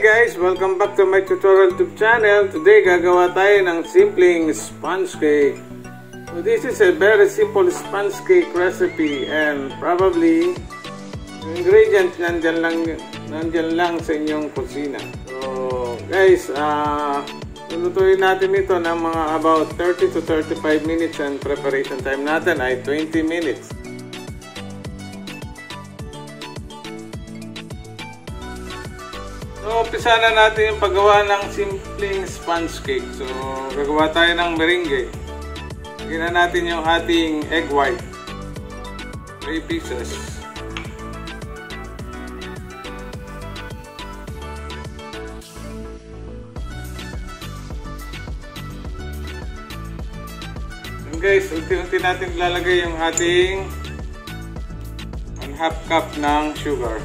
guys, welcome back to my tutorial YouTube channel. Today gagawa tayo ng simpleng sponge cake. So this is a very simple sponge cake recipe and probably yung ingredients nandyan lang sa inyong kusina. So guys, lulutuin natin ito ng mga about 30 to 35 minutes and preparation time natin ay 20 minutes. So, umpisa na natin yung paggawa ng simpleng sponge cake. So, gagawa tayo ng meringue. Lagyan na natin yung ating egg white. 3 pieces. And guys, unti-unti natin lalagay yung ating 1/2 cup ng sugar.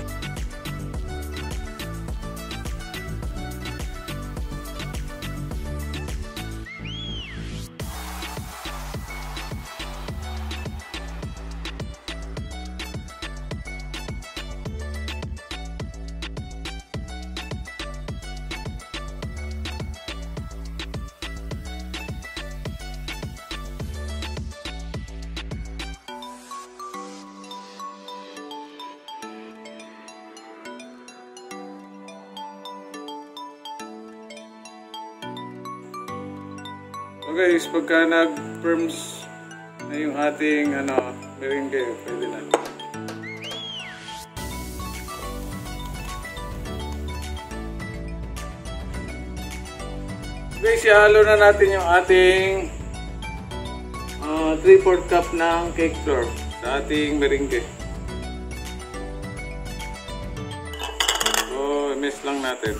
So guys, pagka nag-firms na yung ating meringue, pwede na. Guys, ihalo na natin yung ating 3/4 cup ng cake flour sa ating meringue. So, mix lang natin.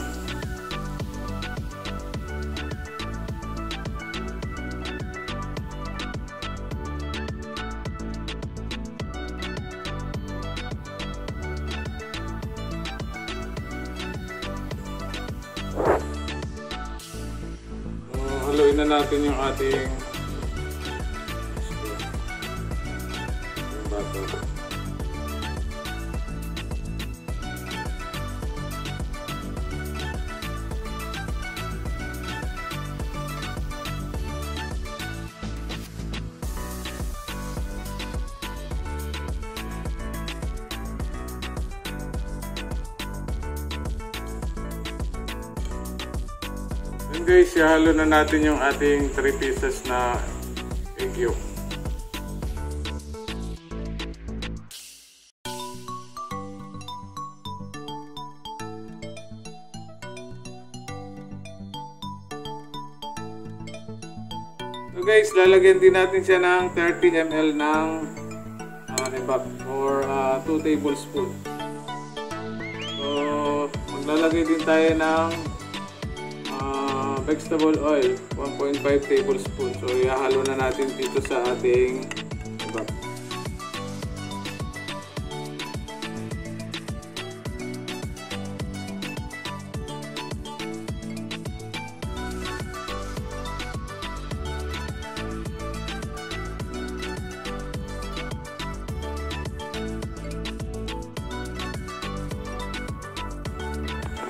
Haluin na natin yung ating butter. And guys, ihalo na natin yung ating 3 pieces na egg yolk. So guys, lalagyan din natin siya ng 30 ml ng ebak or 2 tablespoons. So, maglalagay din tayo ng vegetable oil, 1.5 tablespoon. So, ihalo na natin dito sa ating ebak.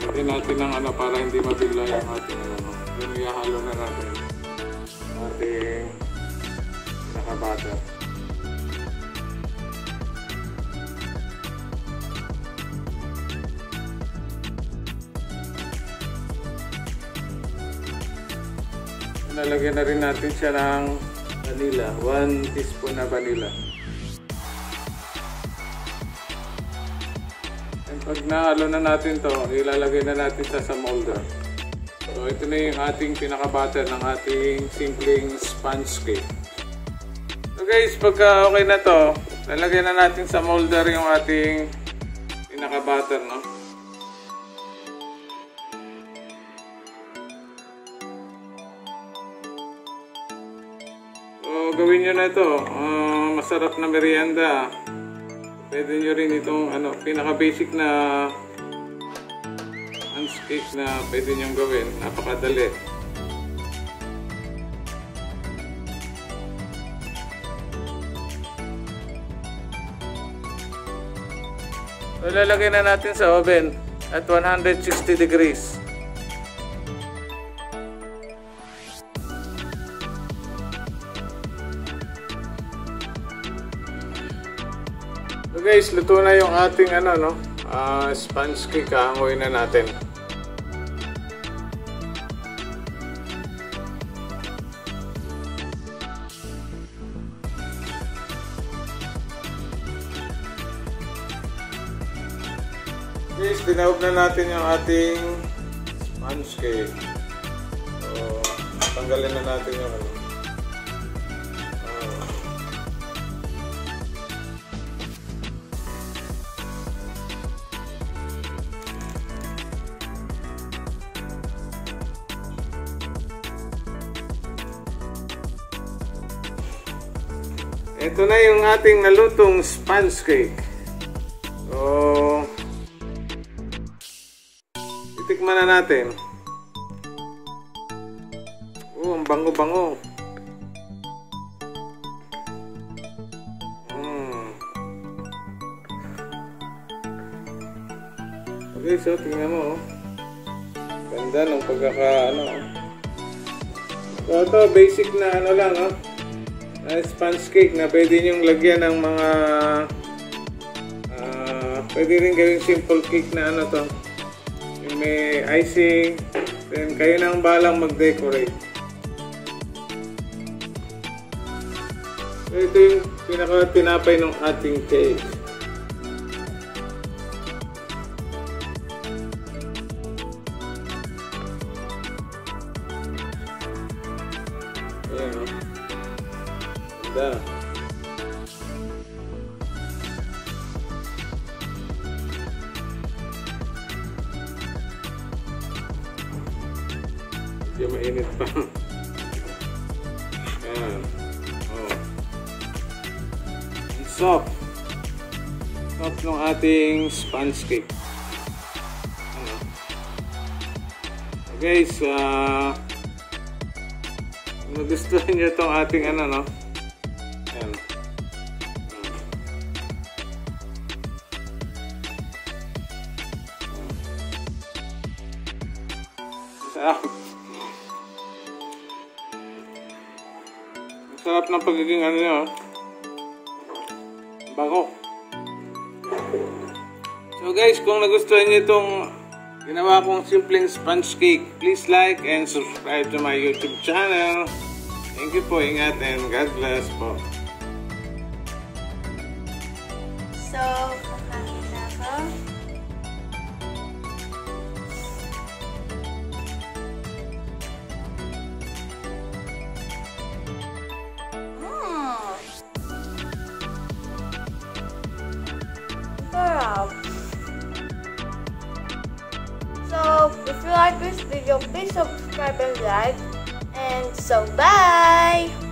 Lagyan natin ng para hindi mabigla yung ating Yung ihalo na natin ating nakabutter. Nalagyan na rin natin siya ng vanilla, 1 teaspoon na vanilla. And pag nahalo na natin to, ilalagay na natin sa molder. So, ito na yung ating pinaka-butter ng ating simpleng sponge cake. So guys, pagka okay na to, lalagyan na natin sa molder yung ating pinaka-butter, no? So, gawin nyo na ito. Masarap na merienda. Pwede nyo rin itong pinaka-basic na cake na pwede niyong gawin. Napakadali. So, lalagay na natin sa oven. at 160 degrees. So guys, luto na yung ating sponge cake. Hanguin na natin. Guys, tinawag na natin yung ating sponge cake. So, tanggalin na natin yung ito na yung ating nalutong sponge cake. So, titikman na natin. Ang bango-bango. Okay, so tingnan mo. Ganda ng So, ito basic na lang, sponge cake na pwede nyong lagyan ng mga pwede rin gawing simple cake na to. Yung may icing, then kayo nang balang mag-decorate. So, ito yung pinaka-tinapay ng ating cake. Ayan, ganda. Medyo mainit pa. Ayan. Soft ng ating sponge cake. Guys, kung nagustuhan nyo itong ating ayan. Sarap ng pagiging bago. So guys, kung nagustuhan nyo itong ginawa kong simpleng sponge cake, please like and subscribe to my YouTube channel. Thank you po, ingat, and God bless po. So, kakain na ako. Masarap. So, if you like this video, please subscribe and like. And so, bye!